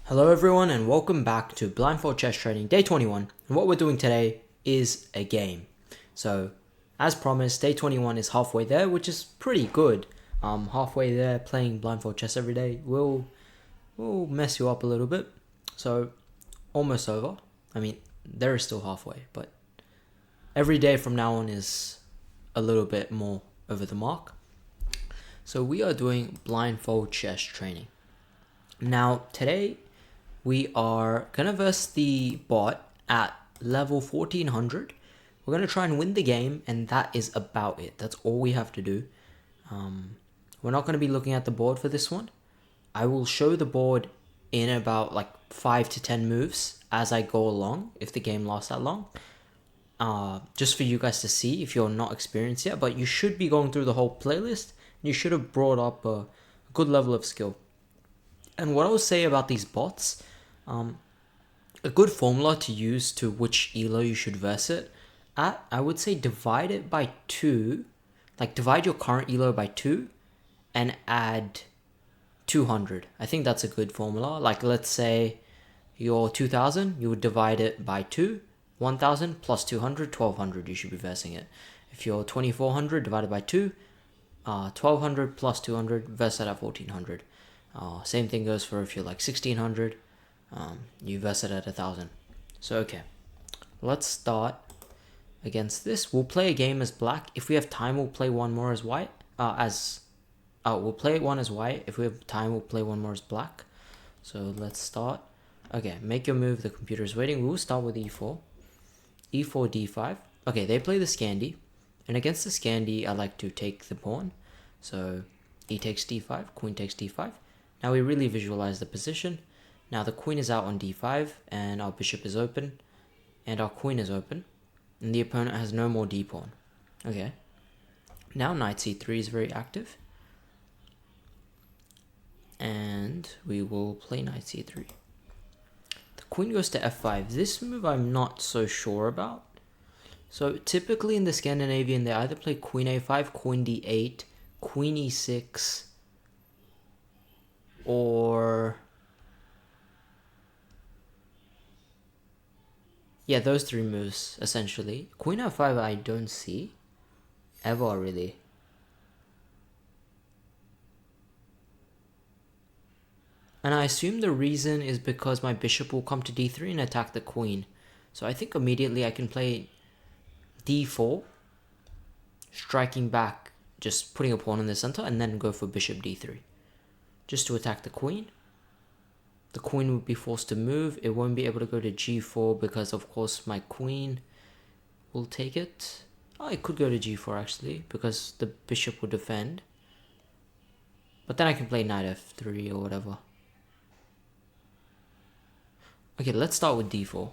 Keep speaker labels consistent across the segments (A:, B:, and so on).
A: Hello everyone and welcome back to Blindfold Chess Training Day 21, and what we're doing today is a game. So as promised, Day 21 is halfway there, which is pretty good. Halfway there, playing Blindfold Chess every day will mess you up a little bit. So almost over. I mean, there is still halfway, but every day from now on is a little bit more over the mark. So we are doing Blindfold Chess Training. Now today we are gonna verse the bot at level 1400. We're gonna try and win the game, and that is about it. That's all we have to do. We're not gonna be looking at the board for this one. I will show the board in about like 5 to 10 moves as I go along, if the game lasts that long. Just for you guys to see if you're not experienced yet, but you should be going through the whole playlist. You should have brought up a good level of skill. And what I will say about these bots, a good formula to use to which elo you should verse it at, I would say divide it by 2, like divide your current elo by 2 and add 200. I think that's a good formula. Like let's say you're 2000, you would divide it by 2, 1000 plus 200, 1200 you should be versing it. If you're 2400 divided by 2, 1200 plus 200, verse it at 1400. Same thing goes for if you're like 1600, you verse it at 1000. So okay, let's start against this. We'll play a game as black. If we have time, we'll play one more as white. We'll play one as white. If we have time, we'll play one more as black. So let's start. Okay, make your move. The computer's waiting. We'll start with e4. e4, d5. Okay, they play the Scandi. And against the Scandi, I like to take the pawn. So e takes d5, queen takes d5. Now we really visualize the position. Now the queen is out on d5, and our bishop is open, and our queen is open, and the opponent has no more d-pawn. Okay. Now knight c3 is very active, and we will play knight c3. The queen goes to f5. This move I'm not so sure about. So typically in the Scandinavian, they either play queen a5, queen d8, queen e6, or yeah, those three moves essentially. Queen f5 I don't see ever really. And I assume the reason is because my bishop will come to d3 and attack the queen. So I think immediately I can play d4, striking back, just putting a pawn in the center, and then go for bishop d3. Just to attack the queen. The queen would be forced to move. It won't be able to go to g4 because of course my queen will take it. Oh, it could go to g4 actually because the bishop will defend. But then I can play knight f3 or whatever. Okay, let's start with d4.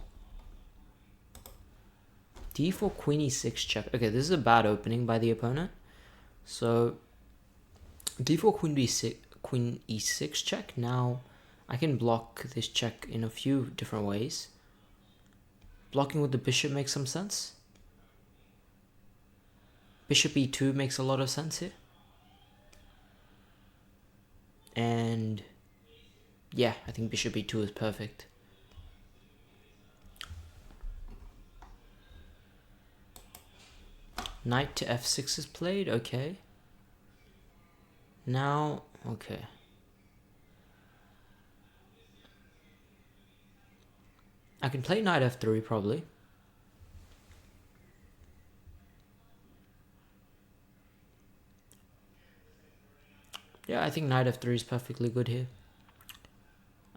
A: d4, queen e6 check. Okay, this is a bad opening by the opponent. So d4, queen e6 check. Now I can block this check in a few different ways. Blocking with the bishop makes some sense. Bishop e2 makes a lot of sense here. And yeah, I think bishop e2 is perfect. Knight to f6 is played, okay. Now, okay. I can play knight f3 probably. Yeah, I think knight f3 is perfectly good here.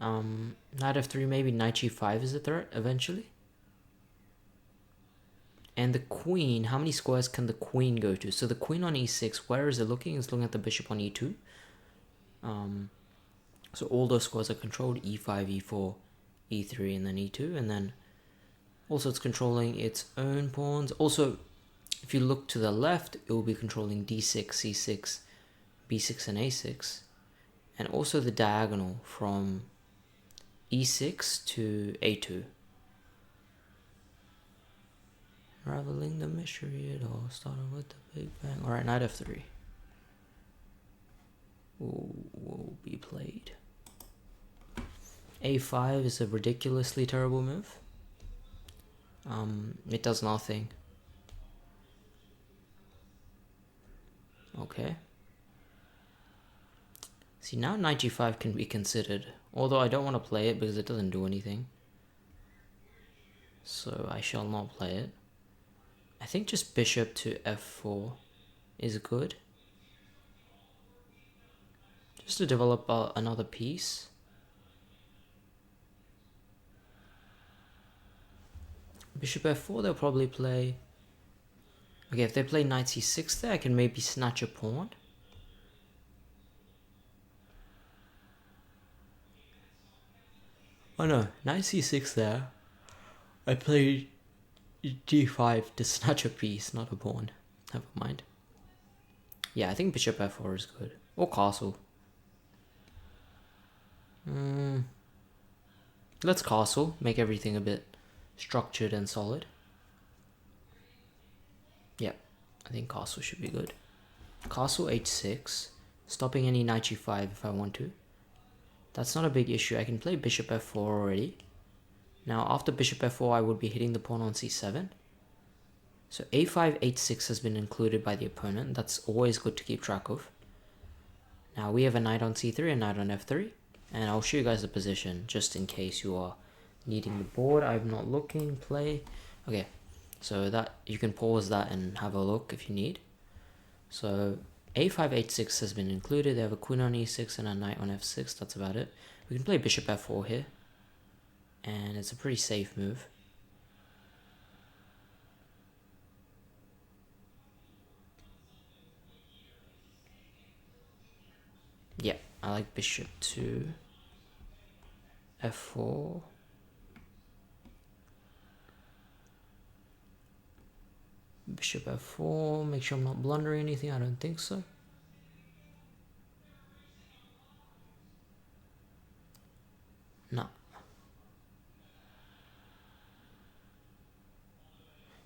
A: Knight f3, maybe knight g5 is a threat eventually. And the queen, how many squares can the queen go to? So the queen on e6, where is it looking? It's looking at the bishop on e2. So all those squares are controlled, e5, e4, e3, and then e2. And then also it's controlling its own pawns. Also, if you look to the left, it will be controlling d6, c6, b6, and a6. And also the diagonal from e6 to a2. Unraveling the mystery, it all started with the Big Bang. Alright, knight f3 will be played. a5 is a ridiculously terrible move. It does nothing. Okay. See, now knight g5 can be considered, although I don't want to play it because it doesn't do anything. So I shall not play it. I think just bishop to f4 is good. Just to develop another piece. Bishop f4, they'll probably play... Okay, if they play knight c6 there, I can maybe snatch a pawn. Oh no, knight c6 there. I play g5 to snatch a piece, not a pawn. Never mind. Yeah, I think bishop f4 is good. Or castle. Let's castle, make everything a bit structured and solid. Yep, I think castle should be good. Castle h6, stopping any knight g5 if I want to. That's not a big issue. I can play bishop f4 already. Now after bishop f4 I would be hitting the pawn on c7. So a5, h6 has been included by the opponent. That's always good to keep track of. Now we have a knight on c3, a knight on f3. And I'll show you guys the position just in case you are needing the board. I'm not looking, play. Okay, so that you can pause that and have a look if you need. So a5, h6 has been included. They have a queen on e6 and a knight on f6. That's about it. We can play bishop f4 here. And it's a pretty safe move. Yeah, I like bishop to f4. Bishop f4, make sure I'm not blundering anything, I don't think so. No.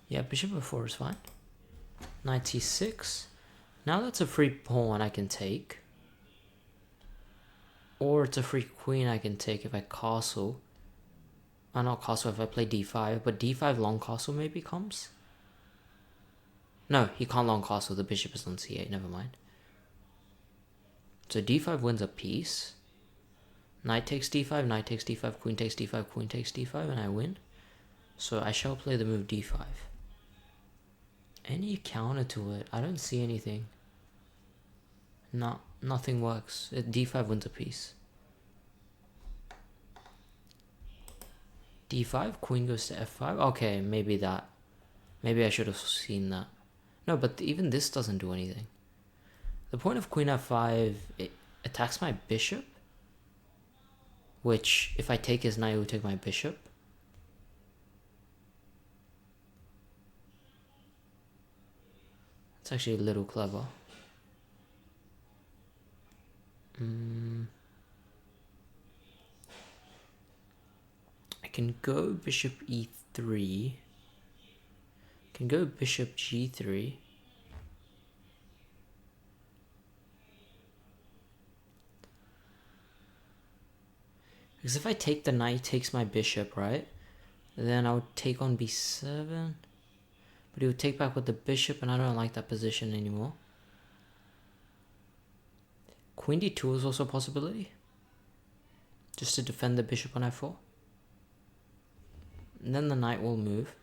A: Yeah, bishop f4 is fine. Knight c6. Now that's a free pawn I can take. Or it's a free queen I can take if I castle. Not castle if I play d5, but d5 long castle maybe comes. No, he can't long castle, the bishop is on c8, never mind. So d5 wins a piece. Knight takes d5, knight takes d5, queen takes d5, queen takes d5, and I win. So I shall play the move d5. Any counter to it? I don't see anything. No, nothing works. D5 wins a piece. d5, queen goes to f5. Okay, maybe that. Maybe I should have seen that. No, but even this doesn't do anything. The point of queen f5, it attacks my bishop. Which, if I take his knight, it will take my bishop. It's actually a little clever. I can go bishop e3. Can go bishop g3. Because if I take the knight, it takes my bishop, right? Then I would take on b7. But he would take back with the bishop, and I don't like that position anymore. Queen d2 is also a possibility. Just to defend the bishop on f4. And then the knight will move.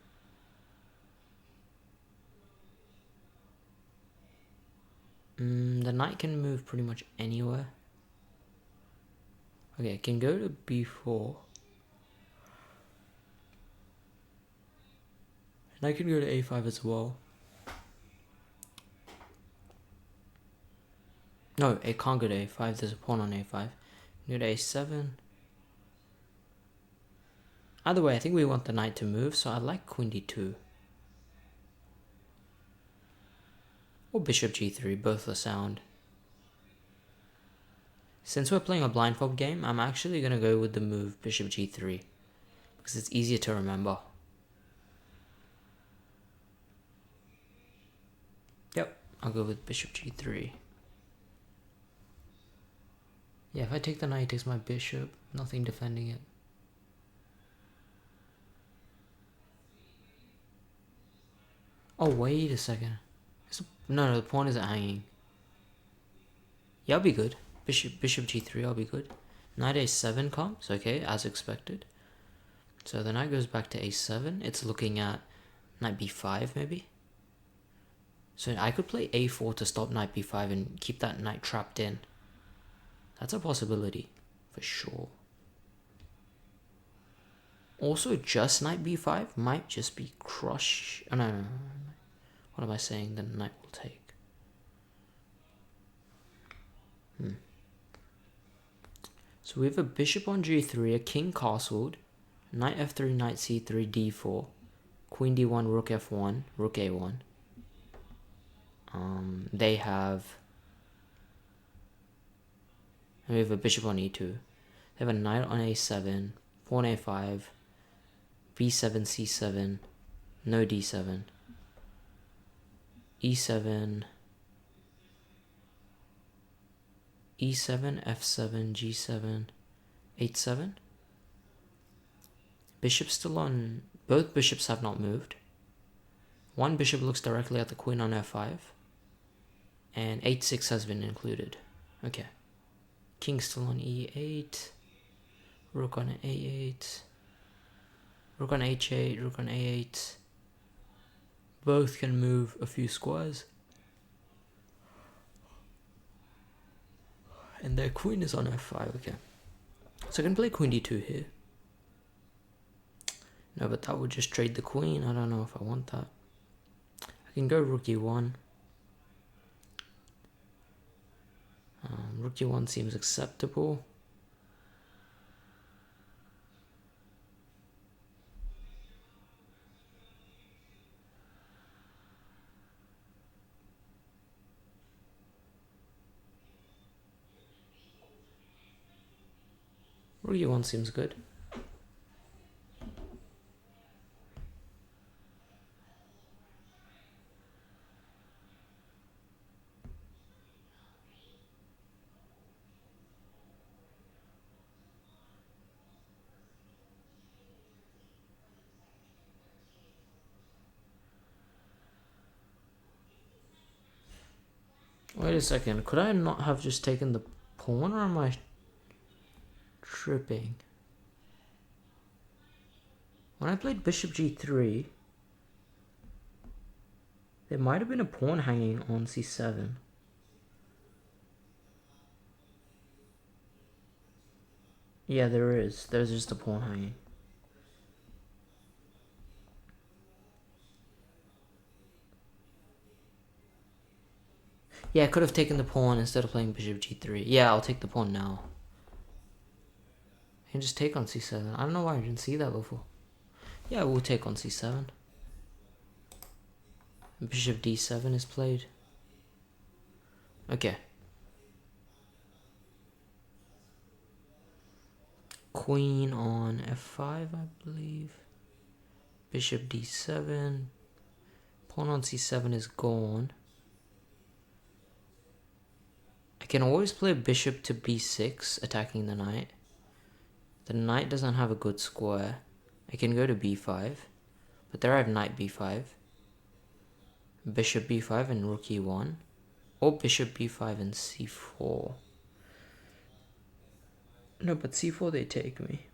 A: The knight can move pretty much anywhere. Okay, I can go to b4. And I can go to a5 as well. No, it can't go to a5. There's a pawn on a5. Go to a7. Either way, I think we want the knight to move, so I like queen d2. Or bishop g3, both are sound. Since we're playing a blindfold game, I'm actually going to go with the move bishop g3. Because it's easier to remember. Yep, I'll go with bishop g3. Yeah, if I take the knight, it takes my bishop. Nothing defending it. Oh, wait a second. No, the pawn isn't hanging. Yeah, I'll be good. Bishop g3, I'll be good. Knight a7 comes, okay, as expected. So the knight goes back to a7. It's looking at knight b5 maybe. So I could play a4 to stop knight b5 and keep that knight trapped in. That's a possibility, for sure. Also, just knight b5 might just be crush. Oh, no. What am I saying? The knight will take. So we have a bishop on g3, a king castled, knight f3, knight c3, d4, queen d1, rook f1, rook a1. They have... And we have a bishop on e2. They have a knight on a7, pawn a5, b7, c7, no d7, e7, e7, f7, g7, h7. Bishop still on... Both bishops have not moved. One bishop looks directly at the queen on f5. And h6 has been included. Okay. King still on e8. Rook on a8. Rook on h8, rook on a8. Both can move a few squares. And their queen is on f5, okay. So I can play queen d2 here. No, but that would just trade the queen. I don't know if I want that. I can go rook e1. Rook e1 seems acceptable. Rook e1 seems good. Wait a second, could I not have just taken the pawn, or am I tripping? When I played bishop g3, there might have been a pawn hanging on c7. Yeah, there is. There's just a pawn hanging. Yeah, I could have taken the pawn instead of playing bishop g3. Yeah, I'll take the pawn now. I can just take on c7. I don't know why I didn't see that before. Yeah, we'll take on c7. Bishop d7 is played. Okay. Queen on f5, I believe. Bishop d7. Pawn on c7 is gone. I can always play bishop to b6, attacking the knight. The knight doesn't have a good square. I can go to b5, but there I have knight b5. Bishop b5 and rook e1. Or bishop b5 and c4. No, but c4 they take me.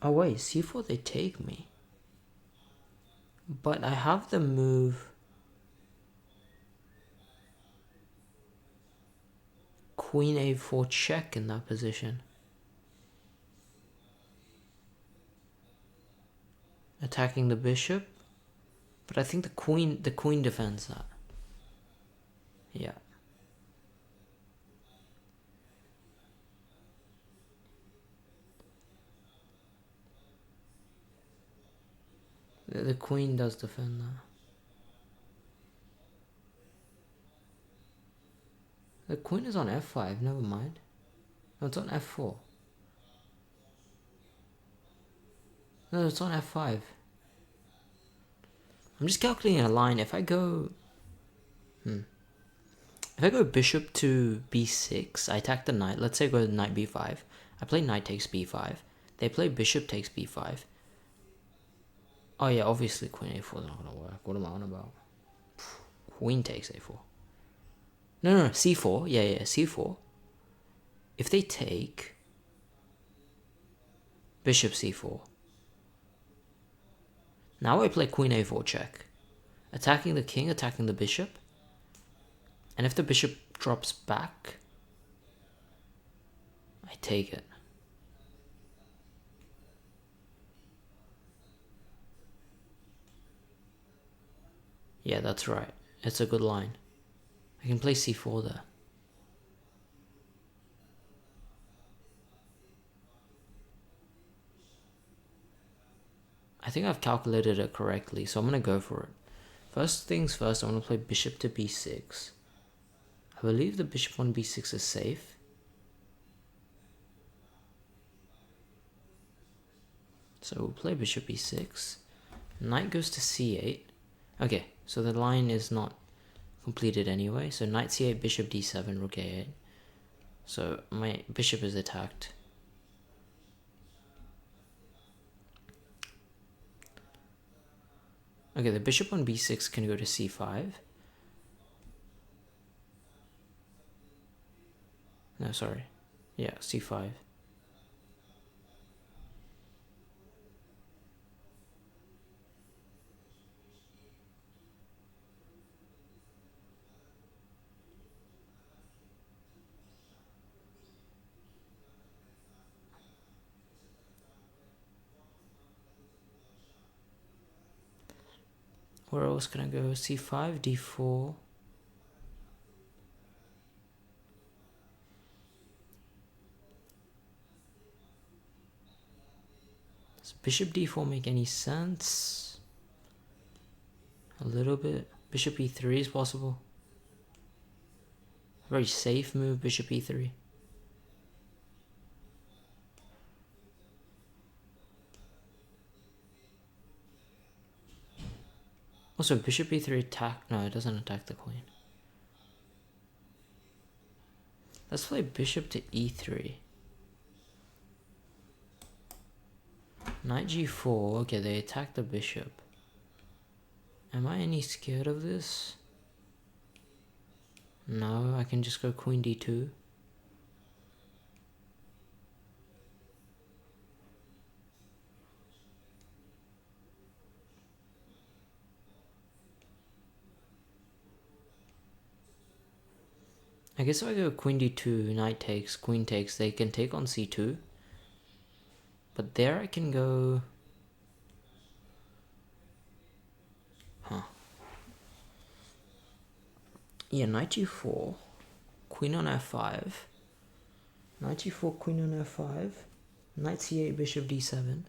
A: Oh wait, c4 they take me. But I have the move queen a4 check in that position. Attacking the bishop. But I think the queen defends that. Yeah. The queen does defend that. The queen is on f5, never mind. No, it's on f4. No, it's on f5. I'm just calculating a line. If I go bishop to b6, I attack the knight. Let's say I go to knight b5. I play knight takes b5. They play bishop takes b5. Oh yeah, obviously queen a4 is not gonna work. What am I on about? Queen takes a4. No, c4. Yeah, c4. If they take bishop c4. Now I play queen a4 check. Attacking the king, attacking the bishop. And if the bishop drops back, I take it. Yeah, that's right. It's a good line. I can play c4 there. I think I've calculated it correctly, so I'm going to go for it. First things first, I want to play bishop to b6. I believe the bishop on b6 is safe. So we'll play bishop b6. Knight goes to c8. Okay, so the line is not completed anyway. So knight c8, bishop d7, rook a8. So my bishop is attacked. Okay, the bishop on b6 can go to c5. No, sorry. Yeah, c5. Where else can I go? c5, d4. Does bishop d4 make any sense? A little bit. Bishop e3 is possible. Very safe move, bishop e3. Also, bishop e3 attack. No, it doesn't attack the queen. Let's play bishop to e3. Knight g4. Okay, they attack the bishop. Am I any scared of this? No, I can just go queen d2. I guess if I go queen d2, knight takes, queen takes, they can take on c2. But there I can go... Huh. Yeah, knight g4, queen on f5. Knight g4, queen on f5. Knight c8, bishop d7.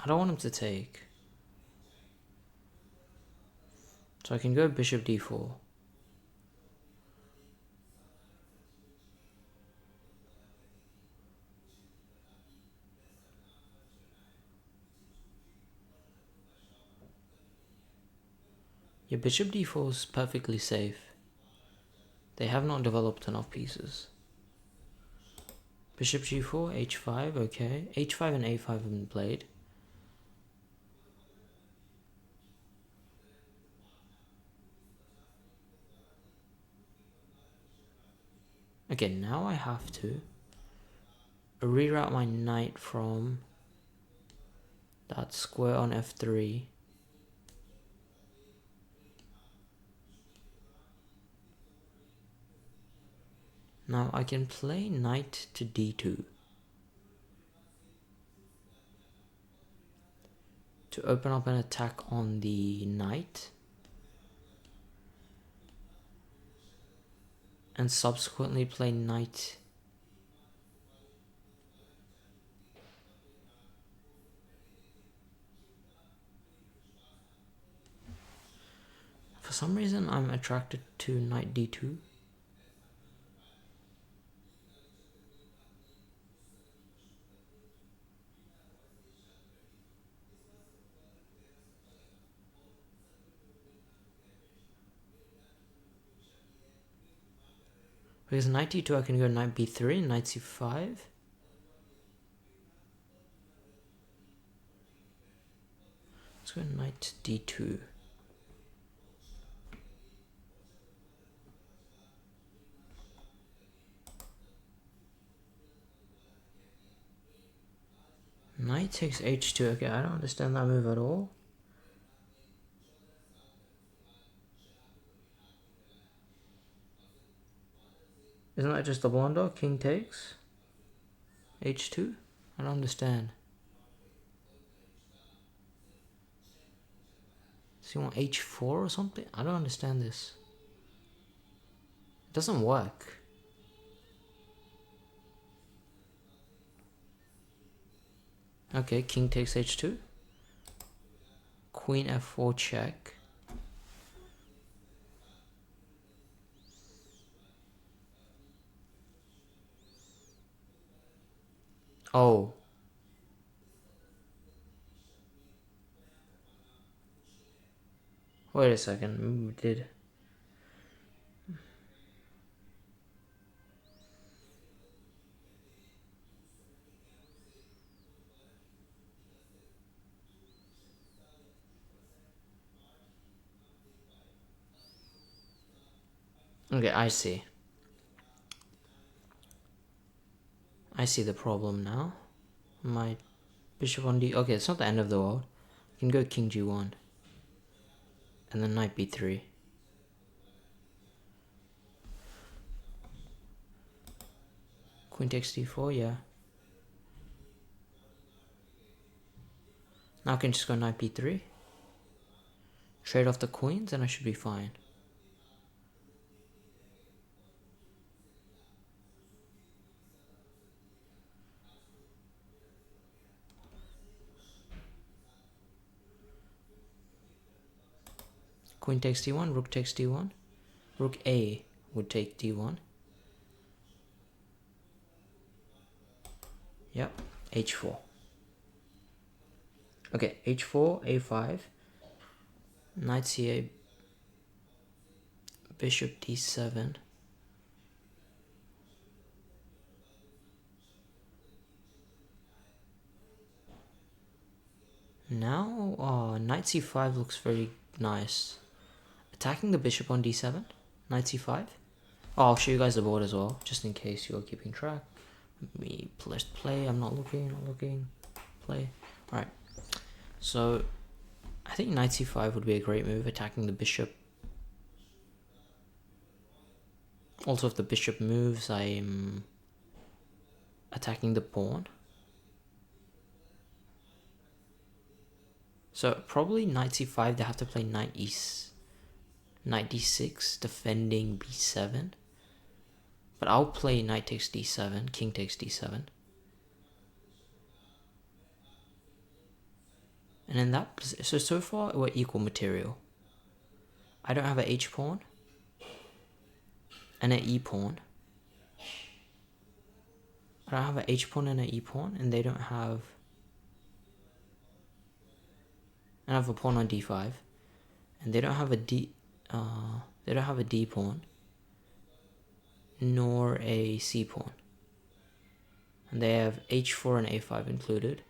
A: I don't want him to take. So I can go bishop d4. Yeah, bishop d4 is perfectly safe. They have not developed enough pieces. Bishop g4, h5, okay. h5 and a5 have been played. Okay, now I have to reroute my knight from that square on f3. Now I can play knight to d2 to open up an attack on the knight. and subsequently play knight. For some reason, I'm attracted to knight d2. Because knight d2, I can go knight b3, knight c5. Let's go knight d2. Knight takes h2. Okay, I don't understand that move at all. Isn't that just a blunder? King takes h2? I don't understand. So you want h4 or something? I don't understand this. It doesn't work. Okay, king takes h2. Queen f4 check. Oh. Wait a second. We did. Okay, I see. I see the problem now. My bishop on d... Okay, it's not the end of the world. You can go king g1. And then knight b3. Queen takes d4, yeah. Now I can just go knight b3. Trade off the queens and I should be fine. Queen takes d1, rook takes d1. Rook a would take d1. Yep, h4. Okay, h4, a5. Knight c8. Bishop d7. Now, knight c5 looks very nice. Attacking the bishop on d7. Knight c5. Oh, I'll show you guys the board as well, just in case you're keeping track. Me play. I'm not looking. Play. Alright. So, I think knight c5 would be a great move, attacking the bishop. Also, if the bishop moves, I'm attacking the pawn. So, probably knight c5, they have to play knight d6, defending b7. But I'll play knight takes d7, king takes d7. And in that position, so far we're equal material. I don't have an h pawn and an e pawn. I don't have an h pawn and an e pawn, and they don't have. And I have a pawn on d5, and they don't have a d. They don't have a d pawn, nor a c pawn, and they have h4 and a5 included.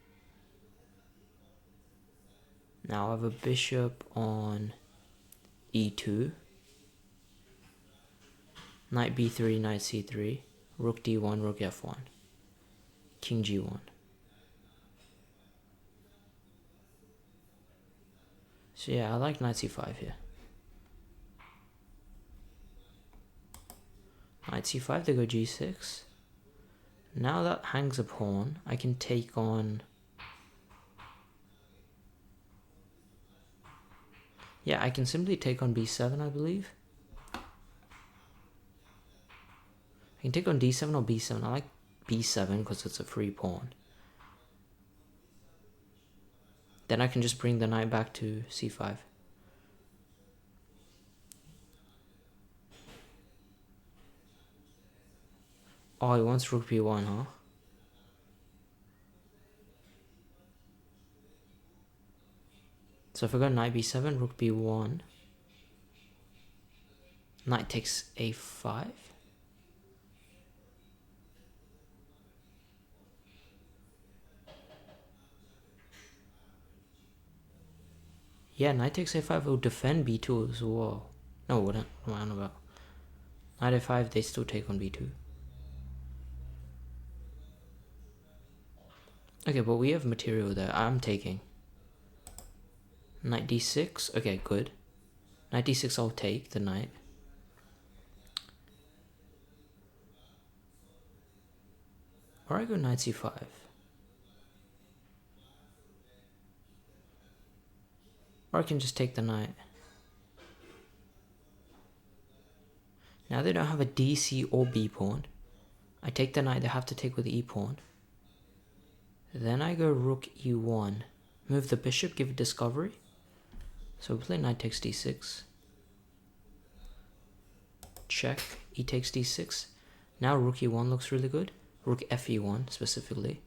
A: Now I have a bishop on e2, knight b3, knight c3, rook d1, rook f1, king g1. So yeah, I like knight c5 here. Knight c5, they go g6. Now that hangs a pawn, I can take on... Yeah, I can simply take on b7, I believe. I can take on d7 or b7. I like b7 because it's a free pawn. Then I can just bring the knight back to c5. Oh, he wants rook b1, huh? So if I go knight b7, rook b1, knight takes a5. Yeah, knight takes a5 will defend b2 as well. No, it wouldn't. What am I on about? Knight a5, they still take on b2. Okay, but we have material there. I'm taking. Knight d6. Okay, good. Knight d6, I'll take the knight. Or I go knight c5. Or I can just take the knight. Now they don't have a d, c, or b pawn. I take the knight, they have to take with the e pawn. Then I go rook e1. Move the bishop, give it discovery. So we play knight takes d6. Check, e takes d6. Now rook e1 looks really good. Rook fe1 specifically.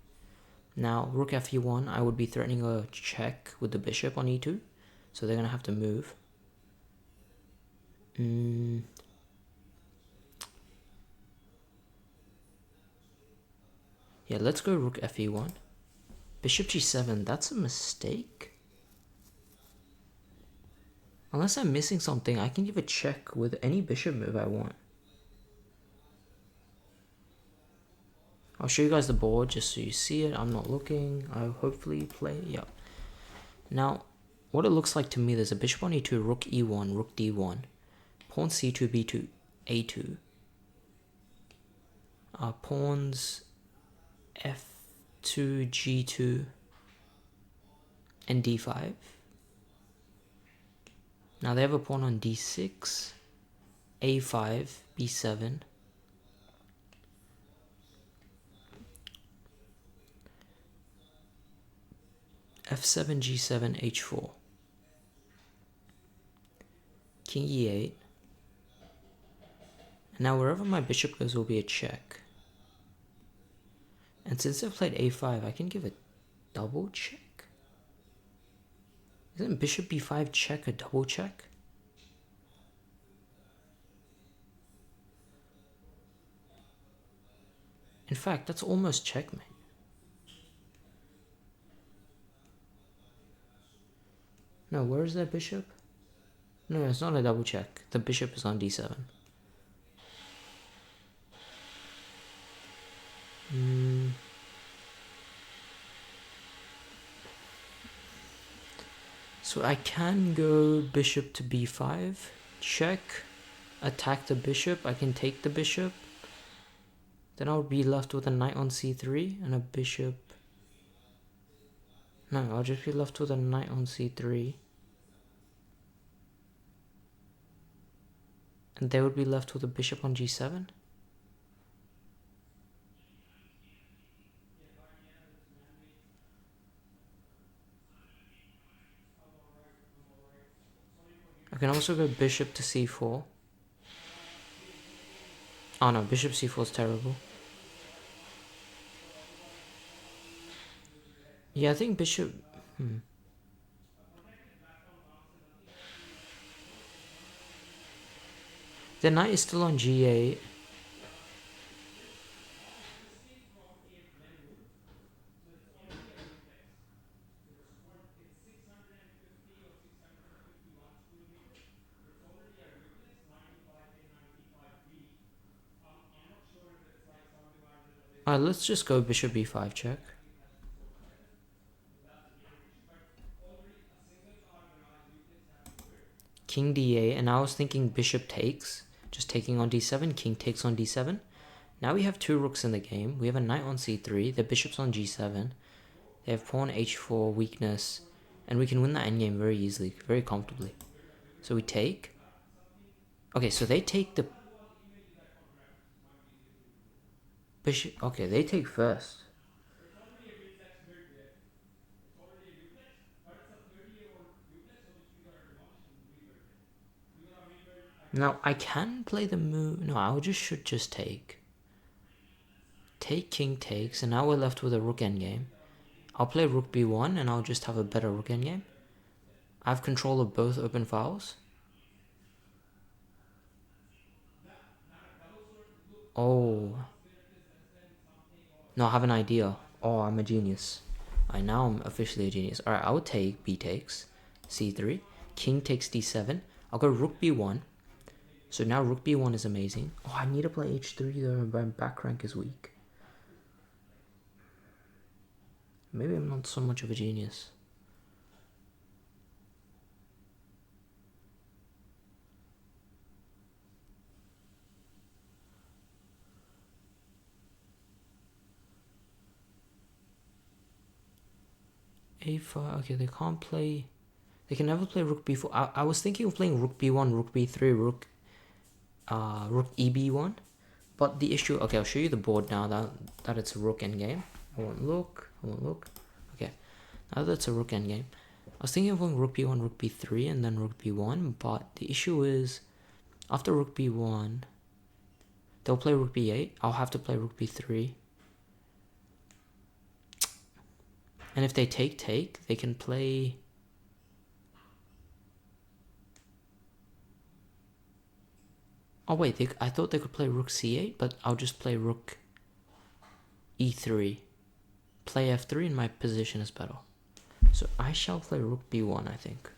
A: Now rook fe1, I would be threatening a check with the bishop on e2. So they're going to have to move. Yeah, let's go rook fe1. Bishop g7, that's a mistake. Unless I'm missing something, I can give a check with any bishop move I want. I'll show you guys the board just so you see it. I'm not looking. I'll hopefully play. Yeah. Now, what it looks like to me, there's a bishop on e2, rook e1, rook d1, pawn c2, b2, a2. Pawns f2, g2, and d5. Now they have a pawn on d6, a5, b7. f7, g7, h4. King e8. And now wherever my bishop goes will be a check. And since I've played a5, I can give a double check. Isn't bishop b5 check a double check? In fact, that's almost checkmate. No, where is that bishop? No, it's not a double check. The bishop is on d7. So I can go bishop to b5, check, attack the bishop. I can take the bishop. Then I'll be left with a knight on c3 and a bishop. No, I'll just be left with a knight on c3. And they would be left with a bishop on g7. I can also go bishop to c4. Oh no, bishop c4 is terrible. Yeah, I think bishop... The knight is still on g8. Alright, let's just go bishop b5 check. King d8, and I was thinking bishop takes, just taking on d7, king takes on d7. Now we have two rooks in the game. We have a knight on c3, the bishop's on g7. They have pawn h4, weakness, and we can win that endgame very easily, very comfortably. So we take. Okay, so they take the... Bishop. Okay, they take first. Now I can play the move. No, I should just take. Take king takes, and now we're left with a rook endgame. I'll play rook b1, and I'll just have a better rook endgame. I have control of both open files. Oh. No, I have an idea. Oh, I'm a genius. Now I'm officially a genius. Alright, I would take b takes, c3, king takes d7. I'll go rook b1. So now rook b1 is amazing. Oh, I need to play h3 though, my back rank is weak. Maybe I'm not so much of a genius. a5, okay, they can't play... They can never play rook b4. I was thinking of playing rook b1, rook b3, rook eb1. But the issue... Okay, I'll show you the board now that it's a rook endgame. I won't look. Okay, now that it's a rook endgame. I was thinking of going rook b1, rook b3, and then rook b1. But the issue is, after rook b1, they'll play rook b8. I'll have to play rook b3. And if they take, they can play... Oh wait, I thought they could play rook c8, but I'll just play rook e3. Play f3 and my position is better. So I shall play rook b1, I think.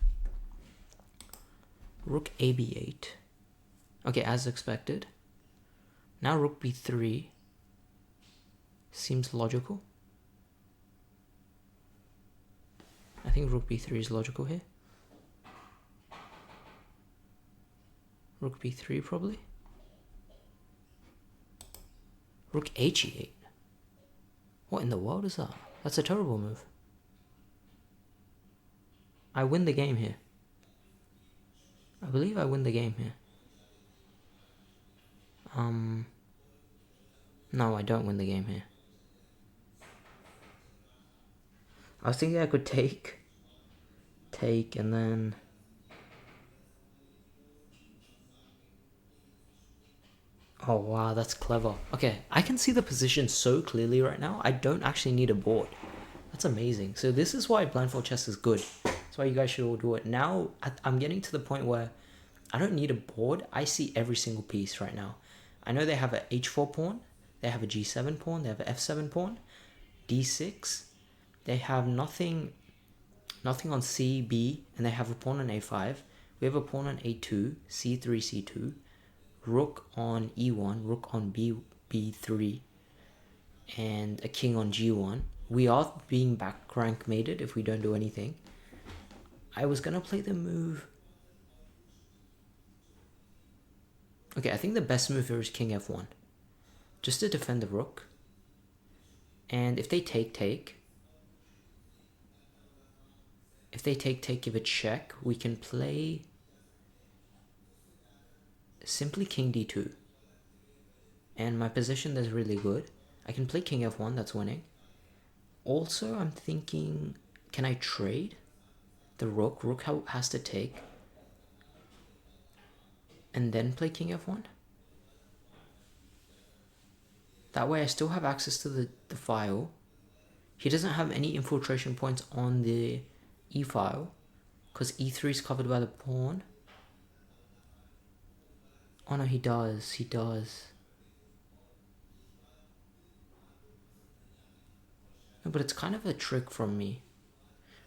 A: Rook ab8. Okay, as expected. Now rook b3 seems logical. I think rook b3 is logical here. Rook b3 probably. Rook he8. What in the world is that? That's a terrible move. I win the game here. I believe I win the game here. No, I don't win the game here. I was thinking I could take, and then... Oh wow, that's clever. Okay, I can see the position so clearly right now. I don't actually need a board. That's amazing. So this is why blindfold chess is good. That's why you guys should all do it. Now, I'm getting to the point where I don't need a board. I see every single piece right now. I know they have a h4 pawn. They have a g7 pawn. They have a f7 pawn. d6. They have nothing on c, b, and they have a pawn on a5. We have a pawn on a2, c3, c2. Rook on e1, rook on b3, and a king on g1. We are being back rank mated if we don't do anything. I was gonna play the move... Okay, I think the best move here is king f1. Just to defend the rook. And if they take... If they take, give a check, we can play... Simply king d2. And my position is really good. I can play king f1, that's winning. Also, I'm thinking, can I trade the rook? Rook has to take. And then play king f1? That way I still have access to the file. He doesn't have any infiltration points on the e file, because e3 is covered by the pawn. Oh no, he does. No, but it's kind of a trick from me.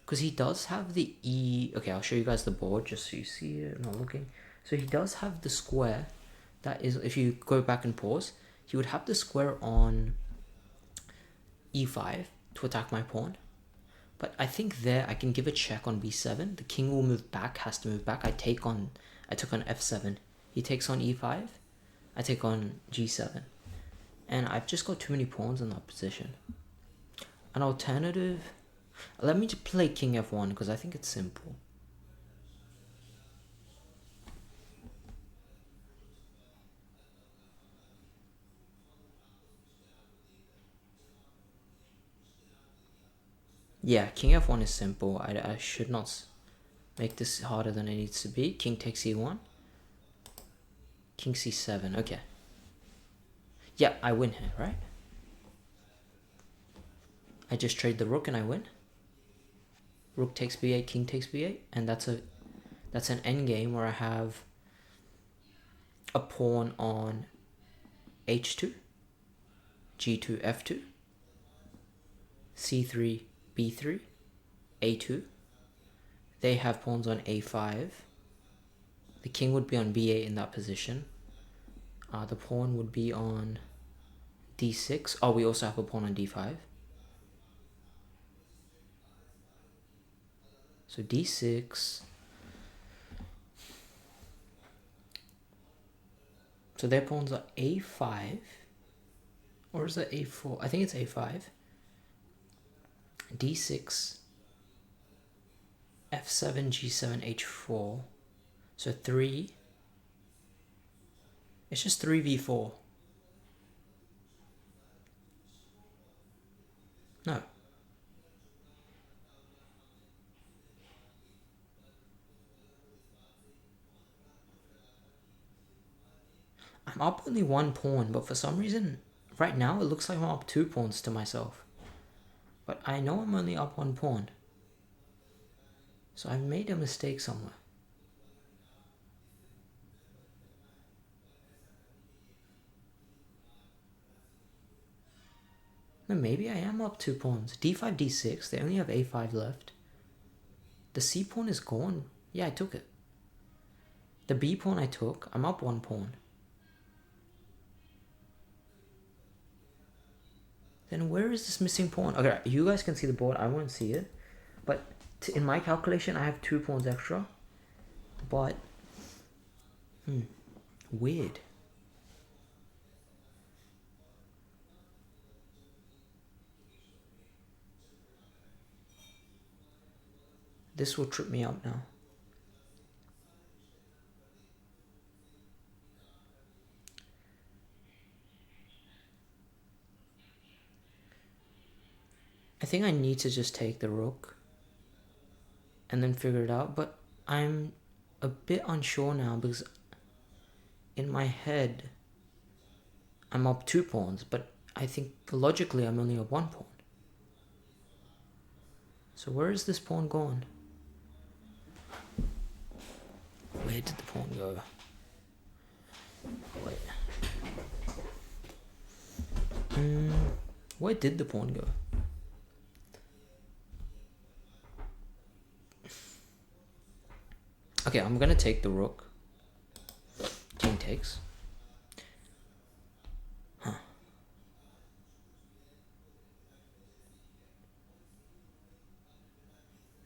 A: Because he does have the e... Okay, I'll show you guys the board just so you see it. I'm not looking. So he does have the square. That is, if you go back and pause, he would have the square on e5 to attack my pawn. But I think there I can give a check on b7. The king will move back, has to move back. I took on f7. He takes on e5. I take on g7. And I've just got too many pawns in that position. An alternative... Let me just play king f1 because I think it's simple. Yeah, king f1 is simple. I should not make this harder than it needs to be. King takes e1. King c7. Okay. Yeah, I win here, right? I just trade the rook and I win. Rook takes b8, king takes b8, and that's an endgame where I have a pawn on h2, g2, f2, c3, b3, a2. They have pawns on a5. The king would be on b8 in that position. The pawn would be on d6. Oh, we also have a pawn on d5. So d6. So their pawns are a5. Or is that a4? I think it's a5. d6, f7, g7, h4. So 3. It's just 3v4. No. I'm up only one pawn, but for some reason, right now it looks like I'm up 2 pawns to myself. But I know I'm only up 1 pawn. So I've made a mistake somewhere. No, maybe I am up 2 pawns. d5, d6, they only have a5 left. The c pawn is gone. Yeah, I took it. The b pawn I took, I'm up 1 pawn. Then where is this missing pawn? Okay, you guys can see the board, I won't see it. But in my calculation, I have 2 pawns extra. But, weird. This will trip me out now. I think I need to just take the rook and then figure it out, but I'm a bit unsure now because in my head I'm up 2 pawns, but I think logically I'm only up 1 pawn. So where is this pawn gone? Where did the pawn go? Wait. Where did the pawn go? Okay, I'm gonna take the rook. King takes. Huh.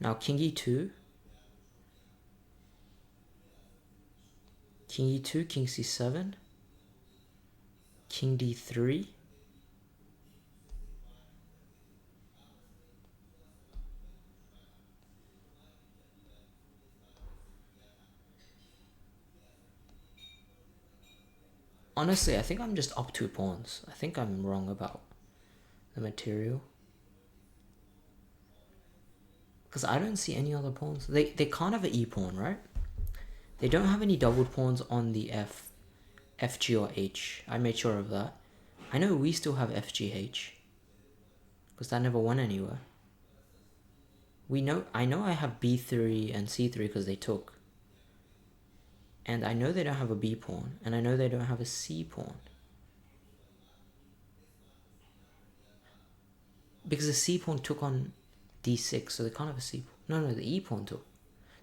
A: Now king e2. King e2, king c7. King d3. Honestly, I think I'm just up 2 pawns. I think I'm wrong about the material. Because I don't see any other pawns. They can't have an e pawn, right? They don't have any doubled pawns on the fg or h. I made sure of that. I know we still have fgh. Because that never went anywhere. I know I have b3 and c3 because they took. And I know they don't have a b pawn. And I know they don't have a c pawn. Because the c pawn took on d6, so they can't have a c pawn. No, the e pawn took.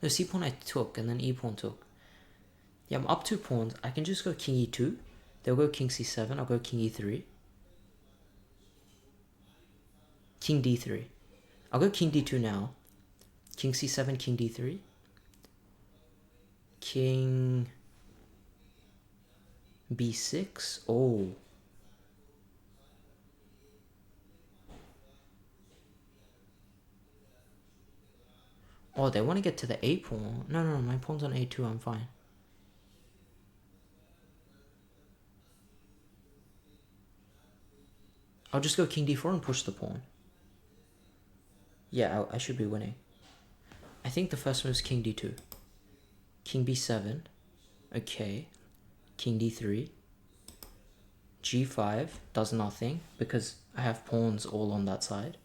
A: No, c pawn I took, and then e pawn took. Yeah, I'm up 2 pawns. I can just go king e2. They'll go king c7. I'll go king e3. King d3. I'll go king d2 now. King c7, king d3. King b6. Oh. Oh, they want to get to the a pawn. No, my pawn's on a2. I'm fine. I'll just go king d4 and push the pawn. Yeah, I should be winning. I think the first one is king d2. King b7. Okay. King d3. g5 does nothing because I have pawns all on that side.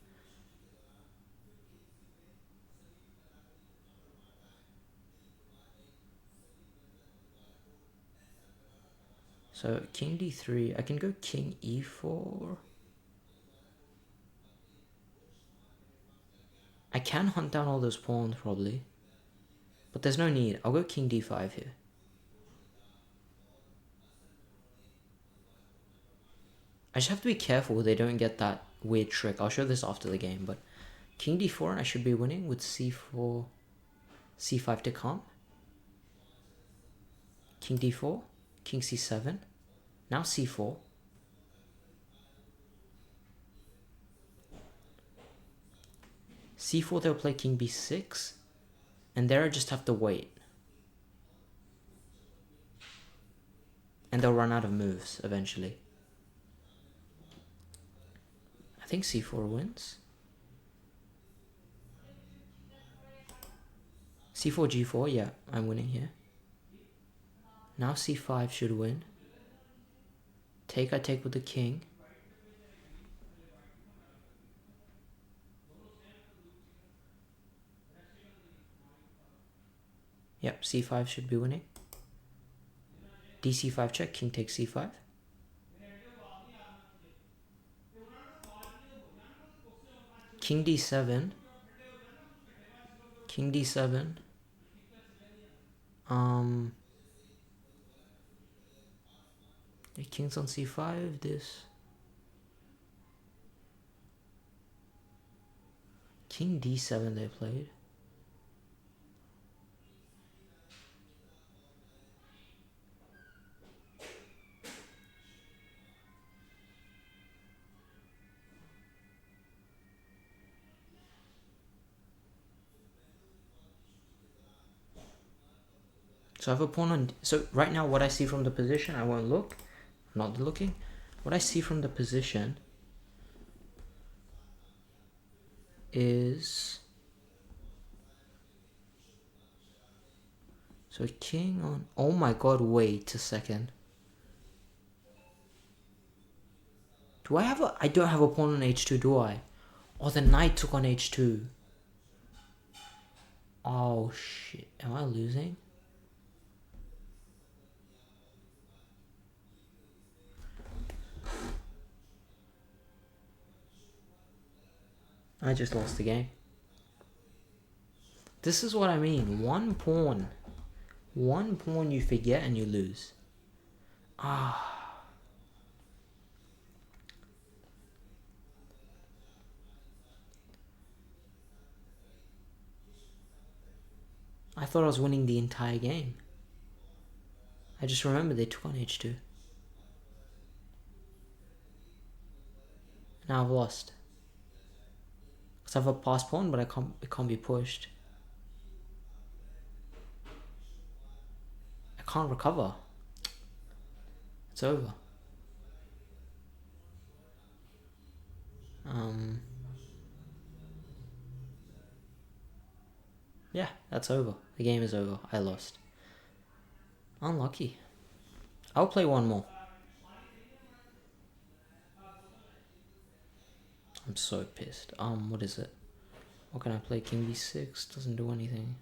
A: So king d3, I can go king e4. I can hunt down all those pawns probably, but there's no need. I'll go king d5 here. I just have to be careful they don't get that weird trick. I'll show this after the game, but king d4 and I should be winning with c4, c5 to come. King d4, king c7, now c4. c4 they'll play king b6, and there I just have to wait. And they'll run out of moves eventually. I think c4 wins. c4, g4, yeah, I'm winning here. Now c5 should win. Take, I take with the king. Yep, c5 should be winning. dc5 check, king takes c5. King d7. King d7. The king's on c5, this. King d7 they played. So I have a pawn on... So right now what I see from the position, I won't look. I'm not looking. What I see from the position is... So king on... Oh my god, wait a second. Do I have a... I don't have a pawn on h2, do I? Oh, the knight took on h2. Oh shit, am I losing? I just lost the game. This is what I mean. One pawn you forget and you lose. Ah. I thought I was winning the entire game. I just remember they took on h2. Now I've lost. Because I have a pass pawn, but it can't be pushed. I can't recover. It's over. Yeah, that's over. The game is over. I lost. Unlucky. I'll play one more. I'm so pissed. What is it? What can I play? King b6 doesn't do anything.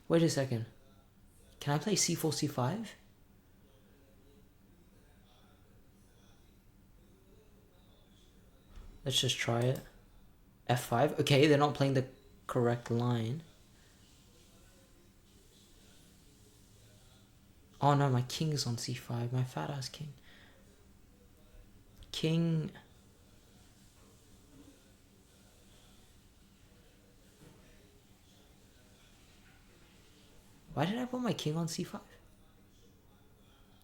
A: Wait a second. Can I play c4, c5? Let's just try it. f5. Okay, they're not playing the correct line. Oh no, my king is on c5. My fat ass king. King. Why did I put my king on c5?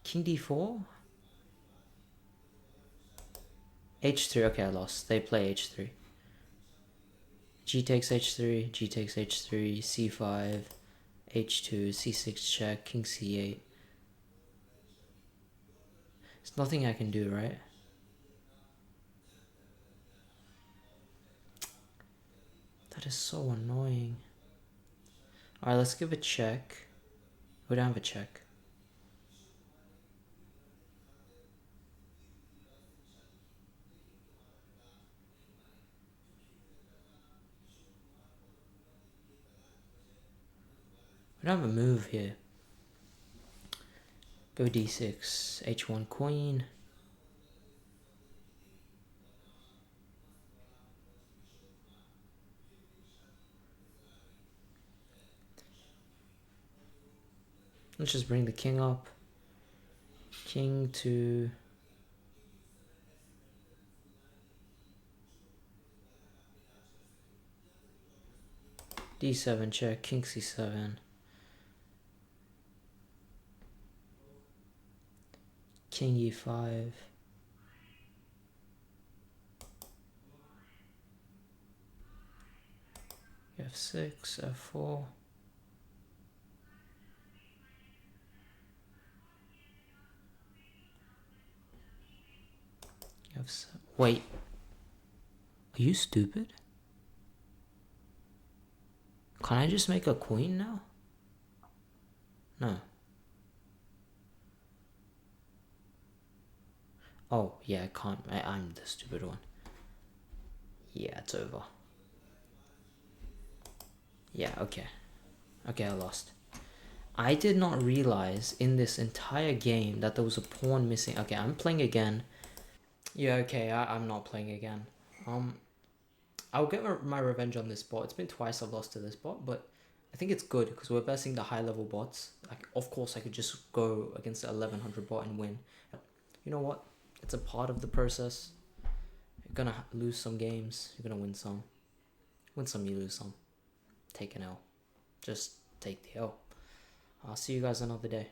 A: King d4? h3. Okay, I lost. They play h3. G takes h3, G takes h3, c5, h2, c6 check, king c8. There's nothing I can do, right? That is so annoying. Alright, let's give a check. We don't have a check. We don't have a move here. Go d6, h1 queen. Let's just bring the king up. King to... d7 check, king c7. King e5. f6, f4. F7. Wait. Are you stupid? Can I just make a queen now? No. Oh, yeah, I can't. I'm the stupid one. Yeah, it's over. Yeah, okay. Okay, I lost. I did not realize in this entire game that there was a pawn missing. Okay, I'm playing again. Yeah, okay, I'm not playing again. I'll get my revenge on this bot. It's been twice I've lost to this bot, but I think it's good because we're versing the high level bots. Like, of course, I could just go against the 1100 bot and win. You know what? It's a part of the process. You're gonna lose some games. You're gonna win some. Win some, you lose some. Take an L. Just take the L. I'll see you guys another day.